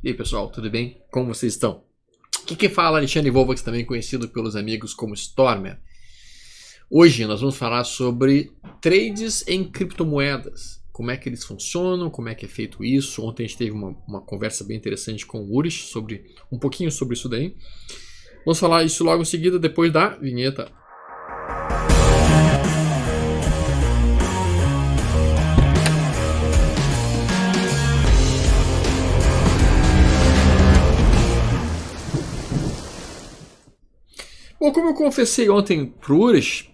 E aí pessoal, tudo bem? Como vocês estão? Aqui quem fala é Alexandre Volvax, também conhecido pelos amigos como Stormer. Hoje nós vamos falar sobre trades em criptomoedas. Como é que eles funcionam, como é que é feito isso. Ontem a gente teve uma conversa bem interessante com o Urish sobre um pouquinho sobre isso daí. Vamos falar isso logo em seguida, depois da vinheta. Bom, como eu confessei ontem pro Urish,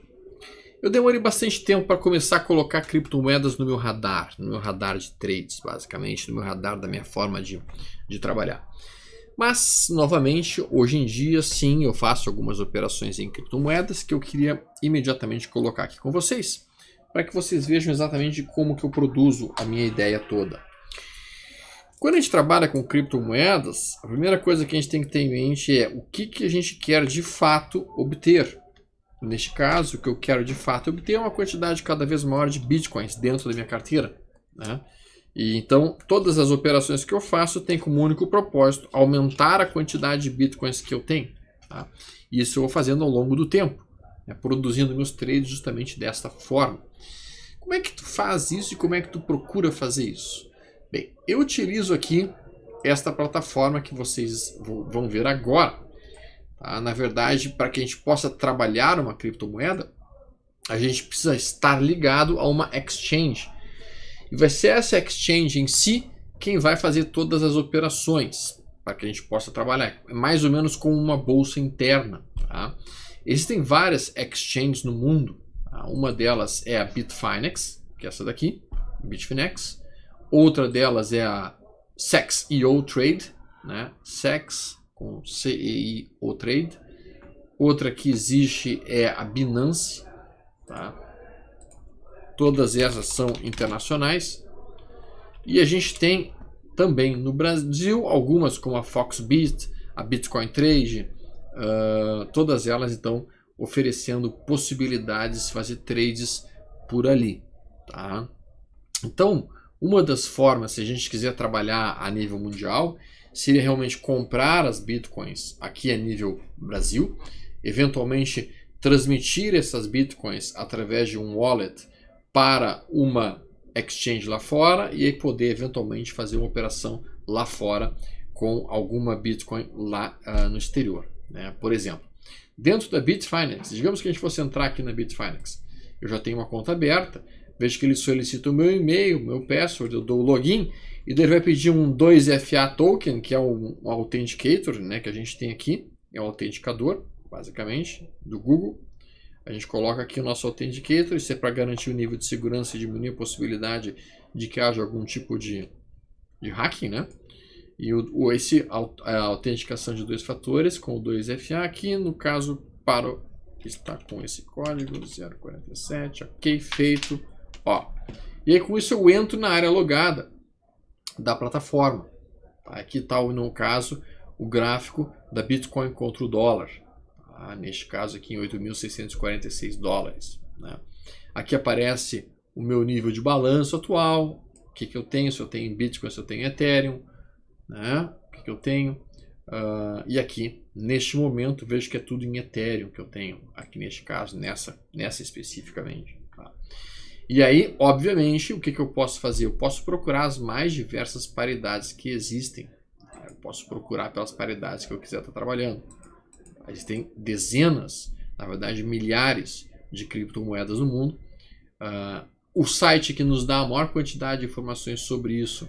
eu demorei bastante tempo para começar a colocar criptomoedas no meu radar de trades, basicamente, no meu radar da minha forma de trabalhar. Mas, novamente, hoje em dia, sim, eu faço algumas operações em criptomoedas que eu queria imediatamente colocar aqui com vocês, para que vocês vejam exatamente como que eu produzo a minha ideia toda. Quando a gente trabalha com criptomoedas, a primeira coisa que a gente tem que ter em mente é o que a gente quer de fato obter. Neste caso, o que eu quero de fato obter é uma quantidade cada vez maior de bitcoins dentro da minha carteira, né? E então, todas as operações que eu faço têm como único propósito aumentar a quantidade de bitcoins que eu tenho. Tá? E isso eu vou fazendo ao longo do tempo, né? Produzindo meus trades justamente desta forma. Como é que tu faz isso e como é que tu procura fazer isso? Bem, eu utilizo aqui esta plataforma que vocês vão ver agora. Tá? Na verdade, para que a gente possa trabalhar uma criptomoeda, a gente precisa estar ligado a uma exchange. E vai ser essa exchange em si quem vai fazer todas as operações para que a gente possa trabalhar. É mais ou menos como uma bolsa interna. Tá? Existem várias exchanges no mundo. Tá? Uma delas é a Bitfinex, que é essa daqui, Bitfinex. Outra delas é a CEX.io Trade, né? CEX com CEIO Trade. Outra que existe é a Binance, tá? Todas essas são internacionais. E a gente tem também no Brasil algumas como a Foxbit, a Bitcoin Trade, todas elas então oferecendo possibilidades de fazer trades por ali, tá? Então, uma das formas, se a gente quiser trabalhar a nível mundial, seria realmente comprar as bitcoins aqui a nível Brasil, eventualmente transmitir essas bitcoins através de um wallet para uma exchange lá fora e aí poder eventualmente fazer uma operação lá fora com alguma bitcoin lá no exterior, né? Por exemplo, dentro da Bitfinex, digamos que a gente fosse entrar aqui na Bitfinex, eu já tenho uma conta aberta. Vejo que ele solicita o meu e-mail, meu password, eu dou o login e daí ele vai pedir um 2FA token, que é um authenticator, né, que a gente tem aqui, é um autenticador, basicamente, do Google. A gente coloca aqui o nosso authenticator, isso é para garantir o nível de segurança e diminuir a possibilidade de que haja algum tipo de hacking, né? E a autenticação de 2 fatores com o 2FA aqui, no caso, está com esse código 047, ok, feito. Ó, e aí com isso eu entro na área logada da plataforma. Aqui está, no caso, o gráfico da Bitcoin contra o dólar. Tá? Neste caso aqui em 8.646 dólares. Né? Aqui aparece o meu nível de balanço atual. O que eu tenho, se eu tenho Bitcoin, se eu tenho Ethereum. Né? O que eu tenho. E aqui, neste momento, vejo que é tudo em Ethereum que eu tenho. Aqui neste caso, nessa especificamente. Tá? E aí, obviamente, o que eu posso fazer? Eu posso procurar as mais diversas paridades que existem. Eu posso procurar pelas paridades que eu quiser estar trabalhando. Existem dezenas, na verdade milhares de criptomoedas no mundo. O site que nos dá a maior quantidade de informações sobre isso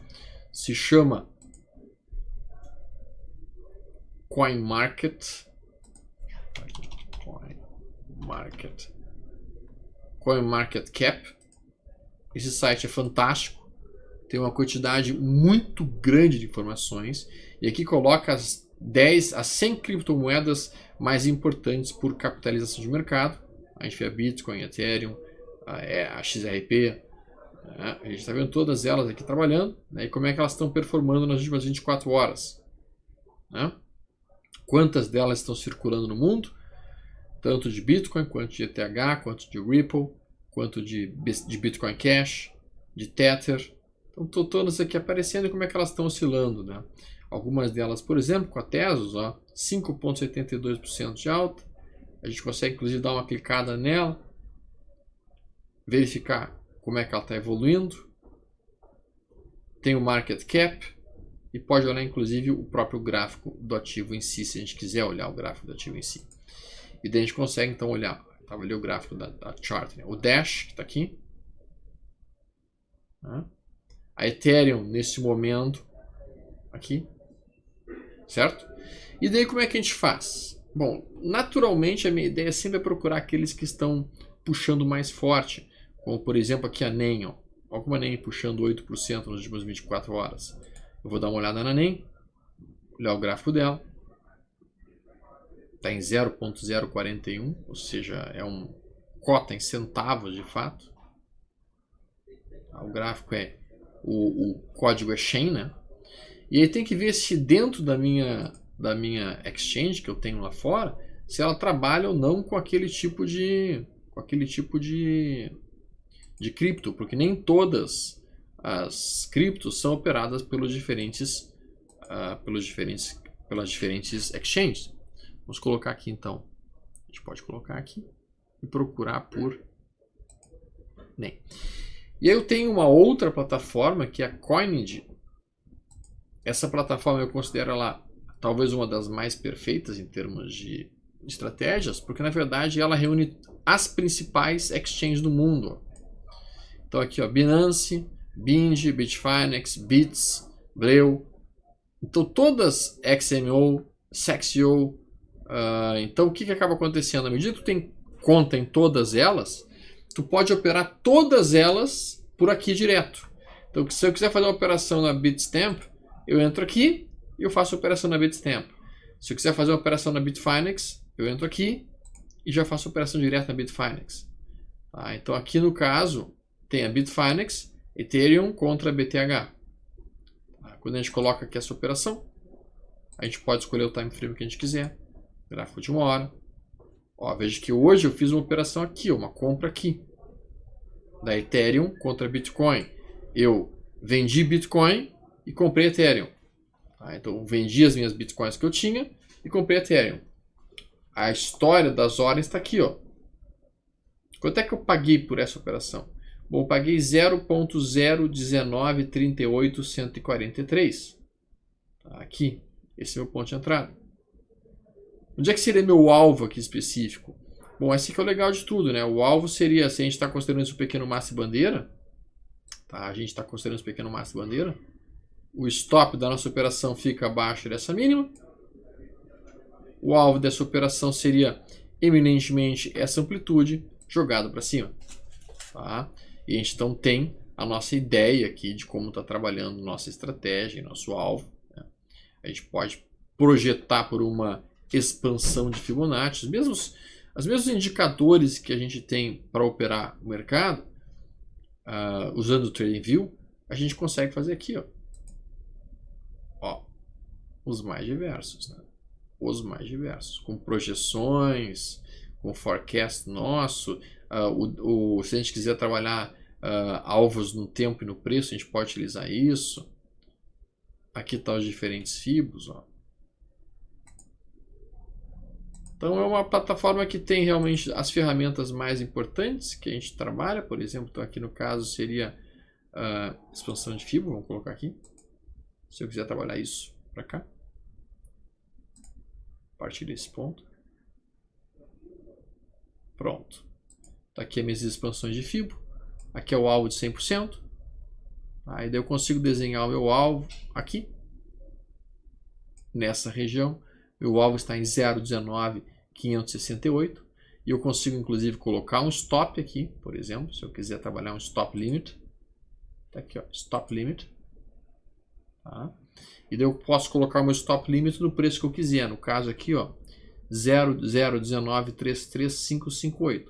se chama CoinMarketCap. Esse site é fantástico, tem uma quantidade muito grande de informações e aqui coloca as 100 criptomoedas mais importantes por capitalização de mercado. A gente vê a Bitcoin, a Ethereum, a XRP, né? A gente está vendo todas elas aqui trabalhando, né? E como é que elas estão performando nas últimas 24 horas. Né? Quantas delas estão circulando no mundo, tanto de Bitcoin, quanto de ETH, quanto de Ripple, quanto de Bitcoin Cash, de Tether. Então, todas aqui aparecendo e como é que elas estão oscilando. Né? Algumas delas, por exemplo, com a Tesos, 5,72% de alta. A gente consegue inclusive dar uma clicada nela, verificar como é que ela está evoluindo. Tem o market cap e pode olhar inclusive o próprio gráfico do ativo em si, se a gente quiser olhar o gráfico do ativo em si. E daí a gente consegue então olhar, estava ali o gráfico da chart, né? O Dash que está aqui, a Ethereum nesse momento aqui, certo? E daí como é que a gente faz? Bom, naturalmente a minha ideia sempre é procurar aqueles que estão puxando mais forte, como por exemplo aqui a NEM, alguma NEM puxando 8% nas últimas 24 horas. Eu vou dar uma olhada na NEM, olhar o gráfico dela, está em 0,041, ou seja, é um cota em centavos de fato. O gráfico é o código é Chain, né? E aí tem que ver se dentro da minha exchange que eu tenho lá fora, se ela trabalha ou não com aquele tipo de cripto, porque nem todas as criptos são operadas pelas diferentes exchanges. Vamos colocar aqui então. A gente pode colocar aqui e procurar por NEM. E aí eu tenho uma outra plataforma que é a Coinage. Essa plataforma eu considero ela talvez uma das mais perfeitas em termos de estratégias, porque na verdade ela reúne as principais exchanges do mundo. Então aqui, Binance, Binge, Bitfinex, Bits, Bleu. Então todas XMO, Sexio. Então o que acaba acontecendo? À medida que tu tem conta em todas elas, tu pode operar todas elas por aqui direto. Então se eu quiser fazer uma operação na Bitstamp, eu entro aqui e eu faço a operação na Bitstamp. Se eu quiser fazer uma operação na Bitfinex, eu entro aqui e já faço a operação direta na Bitfinex. Então aqui no caso tem a Bitfinex, Ethereum contra BTH. Quando a gente coloca aqui essa operação, a gente pode escolher o time frame que a gente quiser. Gráfico de 1 hora. Veja que hoje eu fiz uma operação aqui, uma compra aqui. Da Ethereum contra Bitcoin. Eu vendi Bitcoin e comprei Ethereum. Então eu vendi as minhas Bitcoins que eu tinha e comprei Ethereum. A história das horas está aqui. Quanto é que eu paguei por essa operação? Bom, eu paguei 0.01938.143. Aqui, esse é o meu ponto de entrada. Onde é que seria meu alvo aqui específico? Bom, esse aqui é o legal de tudo, né? O alvo seria, se a gente está considerando isso um pequeno massa e bandeira, a gente está considerando isso um pequeno massa e bandeira, o stop da nossa operação fica abaixo dessa mínima. O alvo dessa operação seria eminentemente essa amplitude jogada para cima. E a gente então tem a nossa ideia aqui de como está trabalhando nossa estratégia, nosso alvo. A gente pode projetar por uma expansão de Fibonacci, os mesmos indicadores que a gente tem para operar o mercado, usando o TradingView, a gente consegue fazer aqui, os mais diversos, né? Os mais diversos, com projeções, com forecast nosso. Se a gente quiser trabalhar alvos no tempo e no preço, a gente pode utilizar isso. Aqui estão os diferentes fibos. Então é uma plataforma que tem realmente as ferramentas mais importantes que a gente trabalha. Por exemplo, então aqui no caso seria expansão de fibo. Vamos colocar aqui. Se eu quiser trabalhar isso para cá. A partir desse ponto. Pronto. Tá aqui as minhas expansões de fibo. Aqui é o alvo de 100%. Aí daí eu consigo desenhar o meu alvo aqui. Nessa região. Meu alvo está em 0,19,568. E eu consigo inclusive colocar um stop aqui. Por exemplo, se eu quiser trabalhar um stop limit. Tá aqui, stop limit. E daí eu posso colocar o meu stop limit no preço que eu quiser. No caso aqui, 0,0193358.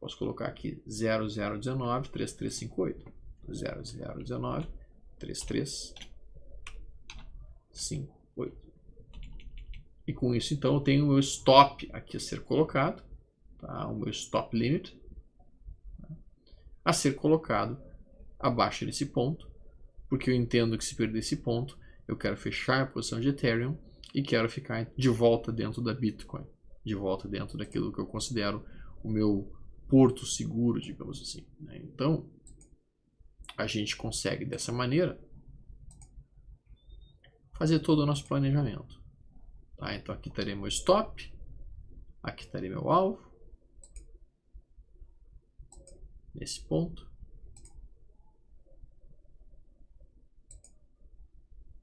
Posso colocar aqui 0,0193358. 0,0193358. E com isso, então, eu tenho o meu stop aqui a ser colocado. O meu stop limit a ser colocado abaixo desse ponto. Porque eu entendo que se perder esse ponto, eu quero fechar a posição de Ethereum e quero ficar de volta dentro da Bitcoin, de volta dentro daquilo que eu considero o meu porto seguro, digamos assim, né? Então, a gente consegue dessa maneira fazer todo o nosso planejamento. Tá? Então aqui estaria meu stop, aqui estaria meu alvo, nesse ponto,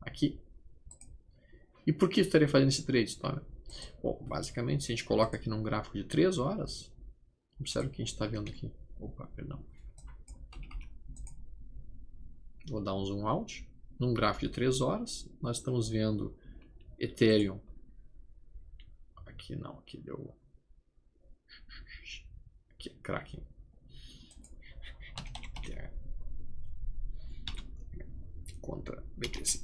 aqui. E por que eu estaria fazendo esse trade, Tom? Bom, basicamente, se a gente coloca aqui num gráfico de 3 horas, observe o que a gente está vendo aqui. Opa, perdão. Vou dar um zoom out. Num gráfico de 3 horas, nós estamos vendo Ethereum. Aqui não, aqui deu. Aqui, Kraken. Contra BTC.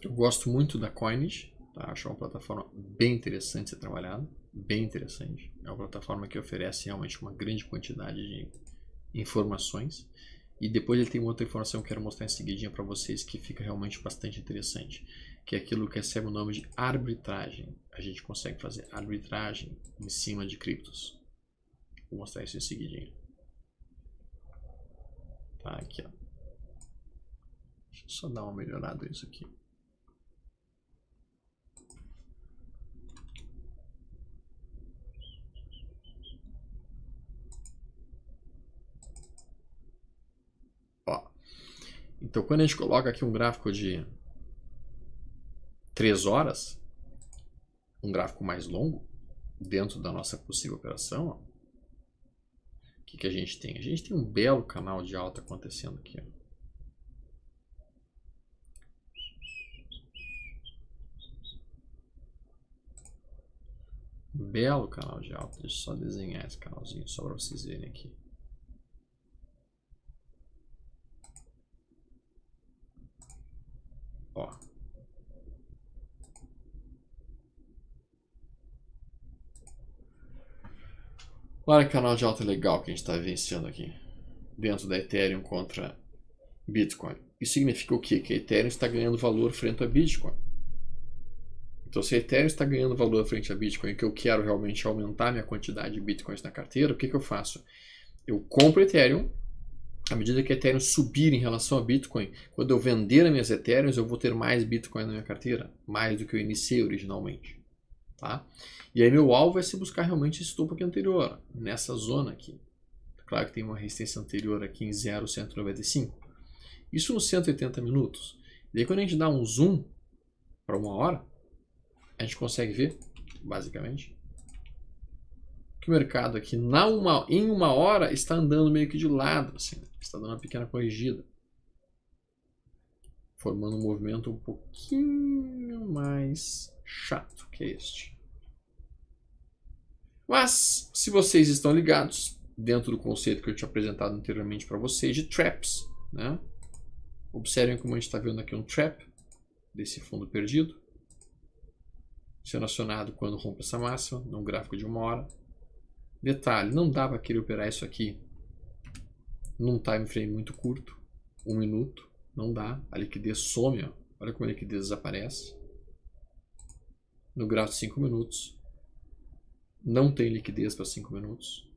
Eu gosto muito da Coinage, tá? Acho uma plataforma bem interessante de ser trabalhada, bem interessante. É uma plataforma que oferece realmente uma grande quantidade de informações. E depois ele tem uma outra informação que eu quero mostrar em seguidinha para vocês que fica realmente bastante interessante, que é aquilo que recebe o nome de arbitragem. A gente consegue fazer arbitragem em cima de criptos. Vou mostrar isso em seguidinha. Tá, aqui, ó. Deixa eu só dar uma melhorada nisso aqui. Ó. Então, quando a gente coloca aqui um gráfico de 3 horas, um gráfico mais longo, dentro da nossa possível operação, ó, o que a gente tem? A gente tem um belo canal de alta acontecendo aqui. Ó. Um belo canal de alta. Deixa eu só desenhar esse canalzinho só para vocês verem aqui. Ó. Olha que canal de alta legal que a gente está vivenciando aqui. Dentro da Ethereum contra Bitcoin. Isso significa o quê? Que a Ethereum está ganhando valor frente a Bitcoin. Então, se a Ethereum está ganhando valor frente a Bitcoin e que eu quero realmente aumentar minha quantidade de Bitcoins na carteira, o que eu faço? Eu compro Ethereum. À medida que a Ethereum subir em relação a Bitcoin, quando eu vender as minhas Ethereums, eu vou ter mais Bitcoin na minha carteira, mais do que eu iniciei originalmente. Tá? E aí meu alvo é se buscar realmente esse topo aqui anterior, nessa zona aqui. Claro que tem uma resistência anterior aqui em 0,195. Isso nos 180 minutos. E aí quando a gente dá um zoom para 1 hora, a gente consegue ver, basicamente, que o mercado aqui em 1 hora está andando meio que de lado, assim, está dando uma pequena corrigida, formando um movimento um pouquinho mais chato que este. Mas, se vocês estão ligados, dentro do conceito que eu tinha apresentado anteriormente para vocês, de traps, né? Observem como a gente está vendo aqui um trap desse fundo perdido, sendo acionado quando rompe essa máxima, num gráfico de 1 hora. Detalhe, não dá para querer operar isso aqui num time frame muito curto, 1 minuto, não dá, a liquidez some, ó. Olha como a liquidez desaparece. No gráfico de 5 minutos, não tem liquidez para 5 minutos.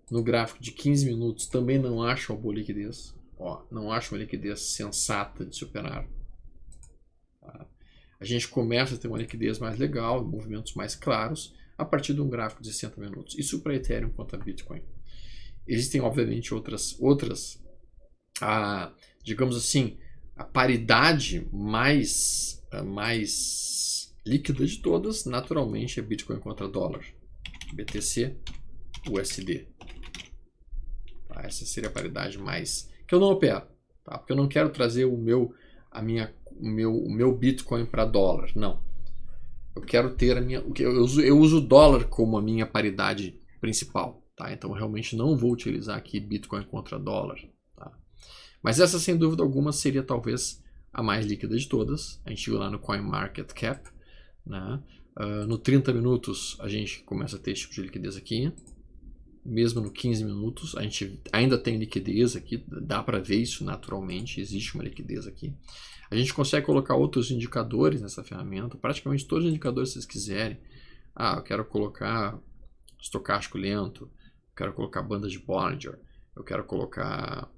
No gráfico de 15 minutos, também não acha uma boa liquidez. Ó, não acha uma liquidez sensata de se operar. Tá? A gente começa a ter uma liquidez mais legal, movimentos mais claros, a partir de um gráfico de 60 minutos. Isso para Ethereum quanto a Bitcoin. Existem, obviamente, outras digamos assim, a paridade mais líquida de todas, naturalmente, é Bitcoin contra dólar. BTC, USD. Tá? Essa seria a paridade mais... que eu não opero, tá? Porque eu não quero trazer o meu Bitcoin para dólar, não. Eu quero ter eu uso o dólar como a minha paridade principal, tá? Então eu realmente não vou utilizar aqui Bitcoin contra dólar, tá? Mas essa, sem dúvida alguma, seria talvez a mais líquida de todas. A gente viu lá no CoinMarketCap, né? No 30 minutos a gente começa a ter esse tipo de liquidez aqui. Mesmo no 15 minutos a gente ainda tem liquidez aqui, dá para ver isso naturalmente, existe uma liquidez aqui. A gente consegue colocar outros indicadores nessa ferramenta, praticamente todos os indicadores que vocês quiserem. Eu quero colocar estocástico lento, eu quero colocar banda de Bollinger, eu quero colocar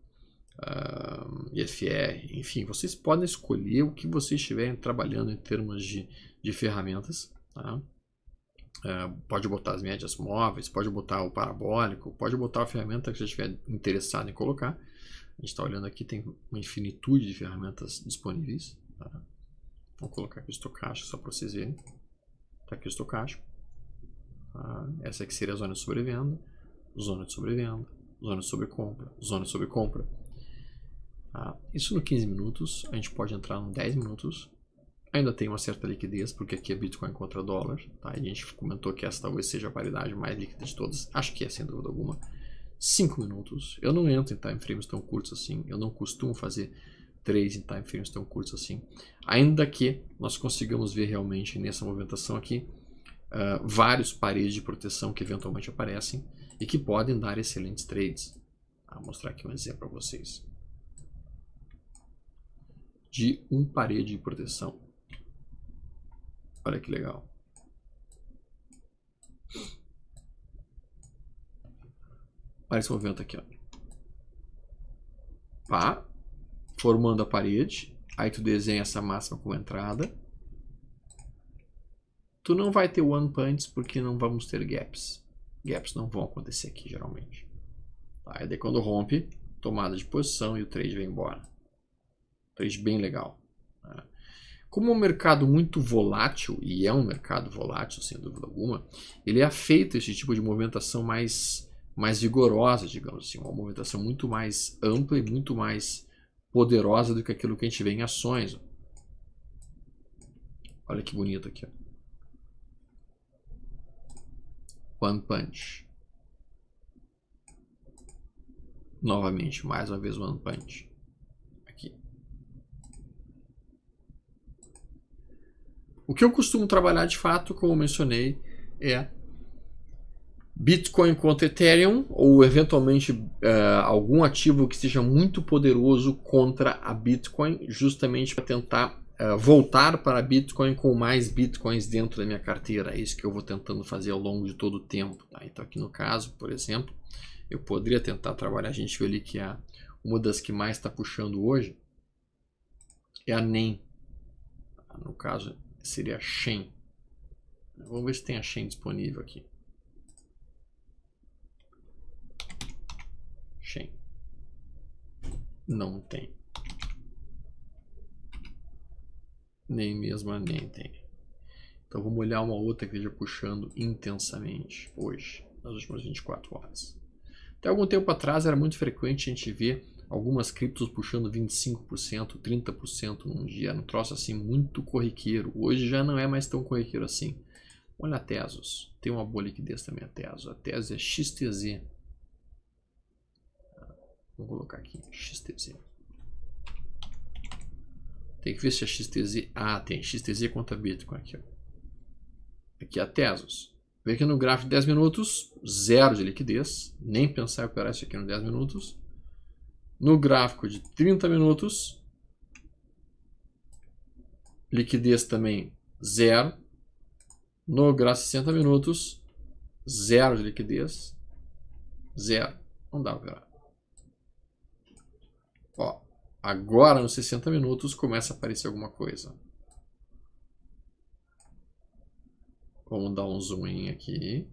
IFR, enfim, vocês podem escolher o que vocês estiverem trabalhando em termos de ferramentas, tá? Pode botar as médias móveis, pode botar o parabólico, pode botar a ferramenta que você estiver interessado em colocar. A gente está olhando aqui, tem uma infinitude de ferramentas disponíveis. Tá? Vou colocar aqui o estocástico só para vocês verem. Está aqui o estocástico. Tá? Essa aqui seria a zona de sobrevenda, zona de sobrevenda, zona de sobrecompra, zona de sobrecompra. Tá? Isso no 15 minutos, a gente pode entrar no 10 minutos. Ainda tem uma certa liquidez, porque aqui é Bitcoin contra dólar. Tá? A gente comentou que essa talvez seja a paridade mais líquida de todas. Acho que é, sem dúvida alguma. 5 minutos. Eu não entro em time frames tão curtos assim. Eu não costumo fazer trades em time frames tão curtos assim. Ainda que nós consigamos ver realmente nessa movimentação aqui vários paredes de proteção que eventualmente aparecem e que podem dar excelentes trades. Vou mostrar aqui um exemplo para vocês. De um parede de proteção. Olha que legal. Olha esse movimento aqui, ó. Pá, formando a parede. Aí tu desenha essa máxima como entrada. Tu não vai ter one punch porque não vamos ter gaps. Gaps não vão acontecer aqui geralmente. Aí daí quando rompe, tomada de posição e o trade vem embora. Trade bem legal. Como é um mercado muito volátil, e é um mercado volátil sem dúvida alguma, ele afeta esse tipo de movimentação mais vigorosa, digamos assim, uma movimentação muito mais ampla e muito mais poderosa do que aquilo que a gente vê em ações. Olha que bonito aqui. One punch. Novamente, mais uma vez one punch. O que eu costumo trabalhar de fato, como eu mencionei, é Bitcoin contra Ethereum ou eventualmente algum ativo que seja muito poderoso contra a Bitcoin, justamente para tentar voltar para Bitcoin com mais Bitcoins dentro da minha carteira. É isso que eu vou tentando fazer ao longo de todo o tempo. Tá? Então aqui no caso, por exemplo, eu poderia tentar trabalhar, a gente viu ali que uma das que mais está puxando hoje é a NEM. No caso, seria a Shen. Vamos ver se tem a Shen disponível aqui. Shen. Não tem. Nem mesmo a NEM tem. Então vamos olhar uma outra que esteja puxando intensamente hoje, nas últimas 24 horas. Até algum tempo atrás era muito frequente a gente ver algumas criptos puxando 25%, 30% num dia. Um troço assim muito corriqueiro. Hoje já não é mais tão corriqueiro assim. Olha a Tezos. Tem uma boa liquidez também a Tezos. A Tezos é XTZ. Vou colocar aqui. XTZ. Tem que ver se a XTZ... tem XTZ contra Bitcoin aqui. Ó. Aqui a Tezos. Vê que no gráfico de 10 minutos, zero de liquidez. Nem pensar em operar isso aqui no 10 minutos. No gráfico de 30 minutos, liquidez também zero. No gráfico de 60 minutos, zero de liquidez. Zero. Não dá para operar. Ó, agora nos 60 minutos começa a aparecer alguma coisa. Vamos dar um zoom in aqui.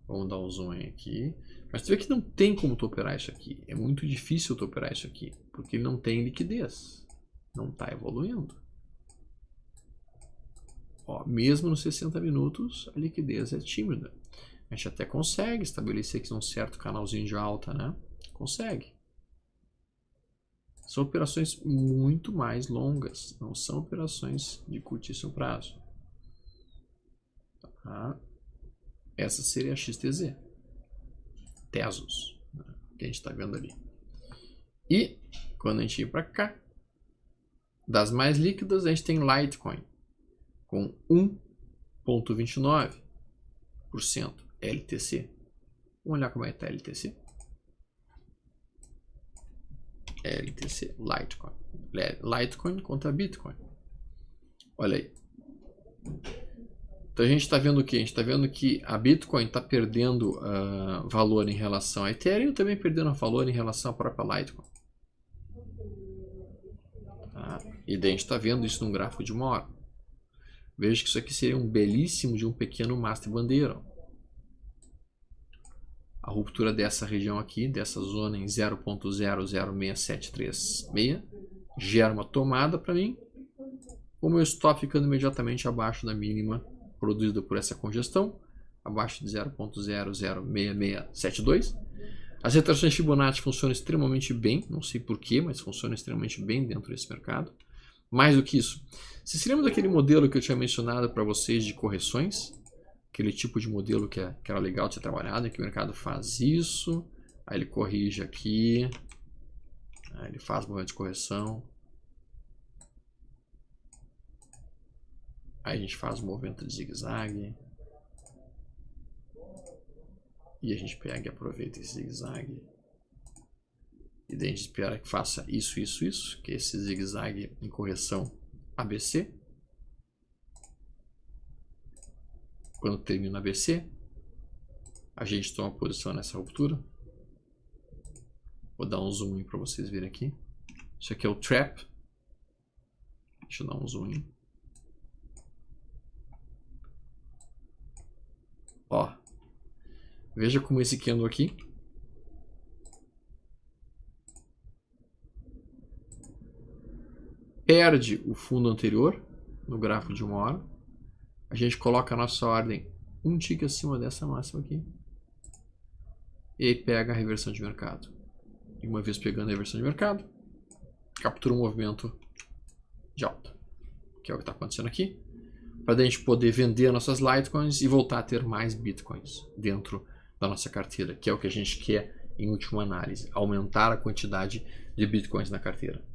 Vamos dar um zoom in aqui. Mas tu vê que não tem como tu operar isso aqui. É muito difícil tu operar isso aqui. Porque ele não tem liquidez. Não está evoluindo. Ó, mesmo nos 60 minutos, a liquidez é tímida. A gente até consegue estabelecer aqui um certo canalzinho de alta, né? Consegue. São operações muito mais longas. Não são operações de curtíssimo prazo. Tá? Essa seria a XTZ. Tezos, que a gente está vendo ali. E quando a gente ir para cá, das mais líquidas, a gente tem Litecoin com 1,29% LTC. Vamos olhar como é que está LTC. LTC, Litecoin. Litecoin contra Bitcoin. Olha aí. Então a gente está vendo o que? A gente está vendo que a Bitcoin está perdendo valor em relação a Ethereum, também perdendo valor em relação à própria Litecoin. Tá? E daí a gente está vendo isso num gráfico de uma hora. Veja que isso aqui seria um belíssimo de um pequeno master bandeira. A ruptura dessa região aqui, dessa zona em 0.006736, gera uma tomada para mim. O meu stop ficando imediatamente abaixo da mínima produzida por essa congestão, abaixo de 0.006672. As retrações Fibonacci funcionam extremamente bem, não sei porquê, mas funcionam extremamente bem dentro desse mercado. Mais do que isso, você se lembra daquele modelo que eu tinha mencionado para vocês de correções? Aquele tipo de modelo que era legal de ser trabalhado, em que o mercado faz isso, aí ele corrige aqui, aí ele faz movimento de correção, aí a gente faz o movimento de zigue-zague, e a gente pega e aproveita esse zigue-zague, e daí a gente espera que faça isso, que é esse zigue-zague em correção ABC. Quando termina a ABC, a gente toma posição nessa ruptura. Vou dar um zoom para vocês verem aqui. Isso aqui é o trap. Deixa eu dar um zoom. Ó, veja como esse candle aqui perde o fundo anterior no gráfico de uma hora. A gente coloca a nossa ordem um tick acima dessa máxima aqui. E aí pega a reversão de mercado. E uma vez pegando a reversão de mercado, captura um movimento de alta. Que é o que está acontecendo aqui. Para a gente poder vender nossas Litecoins e voltar a ter mais Bitcoins dentro da nossa carteira. Que é o que a gente quer em última análise. Aumentar a quantidade de Bitcoins na carteira.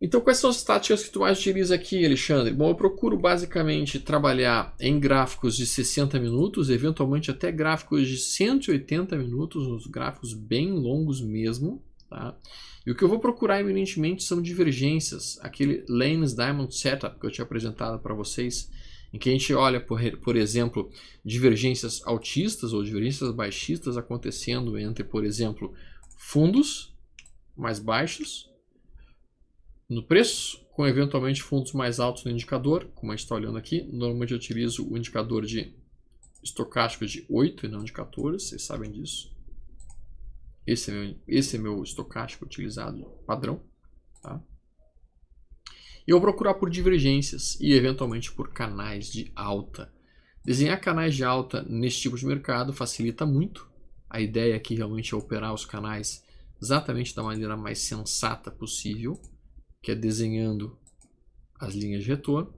Então, quais são as táticas que tu mais utiliza aqui, Alexandre? Bom, eu procuro basicamente trabalhar em gráficos de 60 minutos, eventualmente até gráficos de 180 minutos, uns gráficos bem longos mesmo. Tá? E o que eu vou procurar eminentemente são divergências, aquele Lane's Diamond Setup que eu tinha apresentado para vocês, em que a gente olha, por exemplo, divergências altistas ou divergências baixistas acontecendo entre, por exemplo, fundos mais baixos no preço, com eventualmente fundos mais altos no indicador, como a gente está olhando aqui. Normalmente eu utilizo o indicador de estocástico de 8 e não de 14, vocês sabem disso. Esse é meu estocástico utilizado padrão. Tá? E eu vou procurar por divergências e eventualmente por canais de alta. Desenhar canais de alta nesse tipo de mercado facilita muito. A ideia aqui realmente é operar os canais exatamente da maneira mais sensata possível, que é desenhando as linhas de retorno.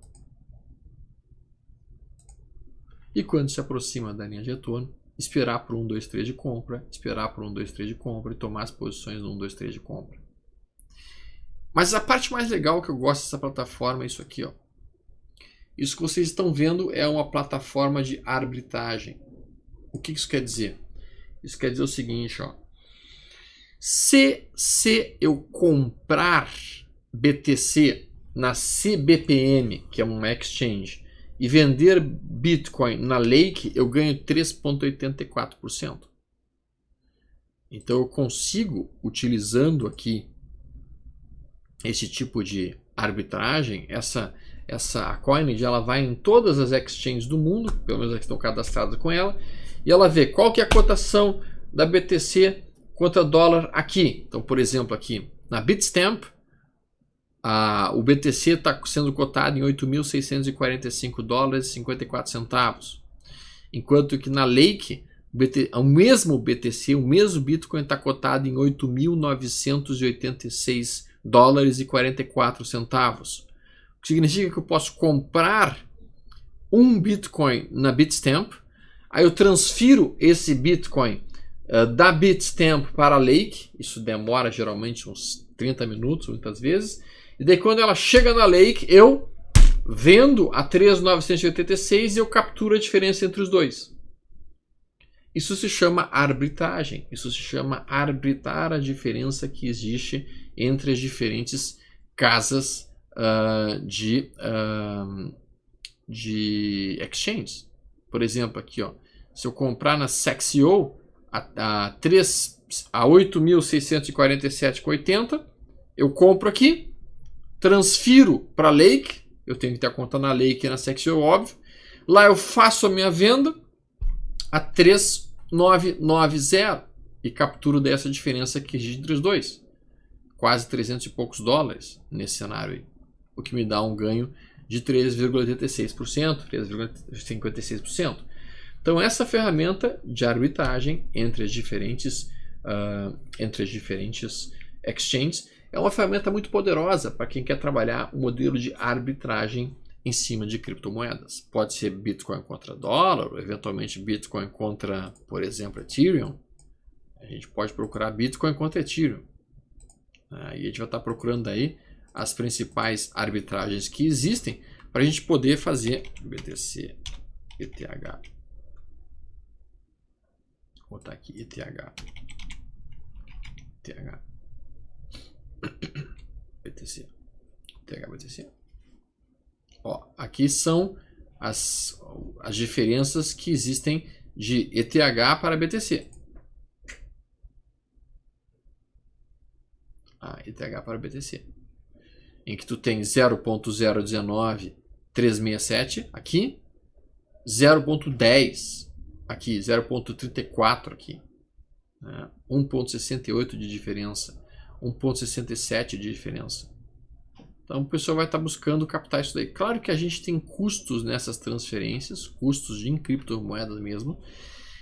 E quando se aproxima da linha de retorno, esperar por 1, 2, 3 de compra, esperar por 1, 2, 3 de compra e tomar as posições no 1, 2, 3 de compra. Mas a parte mais legal que eu gosto dessa plataforma é isso aqui, ó. Isso que vocês estão vendo é uma plataforma de arbitragem. O que isso quer dizer? Isso quer dizer o seguinte, ó. Se eu comprar BTC na CBPM, que é uma exchange, e vender Bitcoin na Lake, eu ganho 3,84%. Então eu consigo, utilizando aqui esse tipo de arbitragem, a Coinage, ela vai em todas as exchanges do mundo, pelo menos as que estão cadastradas com ela, e ela vê qual que é a cotação da BTC contra dólar aqui. Então, por exemplo, aqui na Bitstamp, o BTC está sendo cotado em 8.645 dólares e 54 centavos. Enquanto que na Lake, o mesmo BTC, o mesmo Bitcoin está cotado em 8.986 dólares e 44 centavos. O que significa que eu posso comprar um Bitcoin na Bitstamp, aí eu transfiro esse Bitcoin da Bitstamp para a Lake, isso demora geralmente uns 30 minutos, muitas vezes, E daí quando ela chega na Lake, eu vendo a 3.986 e eu capturo a diferença entre os dois. Isso se chama arbitragem. Isso se chama arbitrar a diferença que existe entre as diferentes casas de exchange. Por exemplo, aqui, ó, se eu comprar na Sexio a 8.647,80, eu compro aqui, transfiro para a Lake, eu tenho que ter a conta na Lake e na Sexio, óbvio. Lá eu faço a minha venda a 3.990 e capturo dessa diferença que existe entre os dois. Quase 300 e poucos dólares nesse cenário aí. O que me dá um ganho de 3,86%, 3,56%. Então essa ferramenta de arbitragem entre as diferentes exchanges é uma ferramenta muito poderosa para quem quer trabalhar um modelo de arbitragem em cima de criptomoedas. Pode ser Bitcoin contra dólar, ou eventualmente Bitcoin contra, por exemplo, Ethereum. A gente pode procurar Bitcoin contra Ethereum. E a gente vai estar procurando aí as principais arbitragens que existem para a gente poder fazer BTC, ETH. Vou botar aqui ETH. BTC. BTC. Ó, aqui são as diferenças que existem de ETH para BTC. ETH para BTC. Em que tu tem 0.019367 aqui, 0.10 aqui, 0.34 aqui, 1.68 de diferença, 1.67 de diferença. Então o pessoal vai estar buscando captar isso daí. Claro que a gente tem custos nessas transferências, custos em criptomoedas mesmo,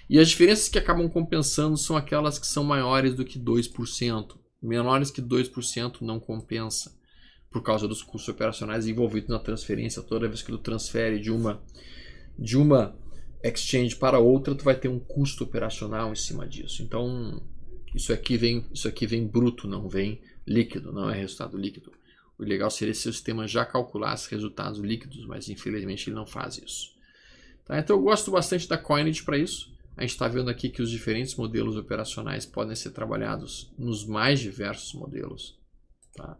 e as diferenças que acabam compensando são aquelas que são maiores do que 2%. Menores que 2% não compensa, por causa dos custos operacionais envolvidos na transferência. Toda vez que tu transfere de uma exchange para outra, tu vai ter um custo operacional em cima disso. Então isso aqui vem bruto, não vem líquido, não é resultado líquido. O legal seria se o sistema já calculasse resultados líquidos, mas infelizmente ele não faz isso. Tá? Então eu gosto bastante da Coinage para isso. A gente está vendo aqui que os diferentes modelos operacionais podem ser trabalhados nos mais diversos modelos. Tá?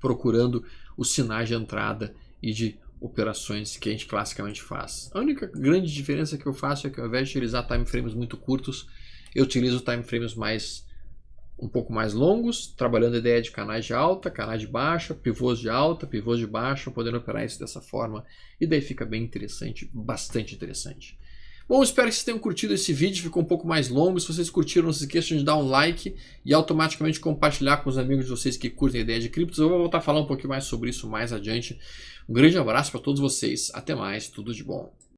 Procurando os sinais de entrada e de operações que a gente classicamente faz. A única grande diferença que eu faço é que ao invés de utilizar timeframes muito curtos, eu utilizo timeframes um pouco mais longos, trabalhando a ideia de canais de alta, canais de baixa, pivôs de alta, pivôs de baixa, podendo operar isso dessa forma. E daí fica bem interessante, bastante interessante. Bom, espero que vocês tenham curtido esse vídeo, ficou um pouco mais longo. Se vocês curtiram, não se esqueçam de dar um like e automaticamente compartilhar com os amigos de vocês que curtem a ideia de criptos. Eu vou voltar a falar um pouquinho mais sobre isso mais adiante. Um grande abraço para todos vocês, até mais, tudo de bom.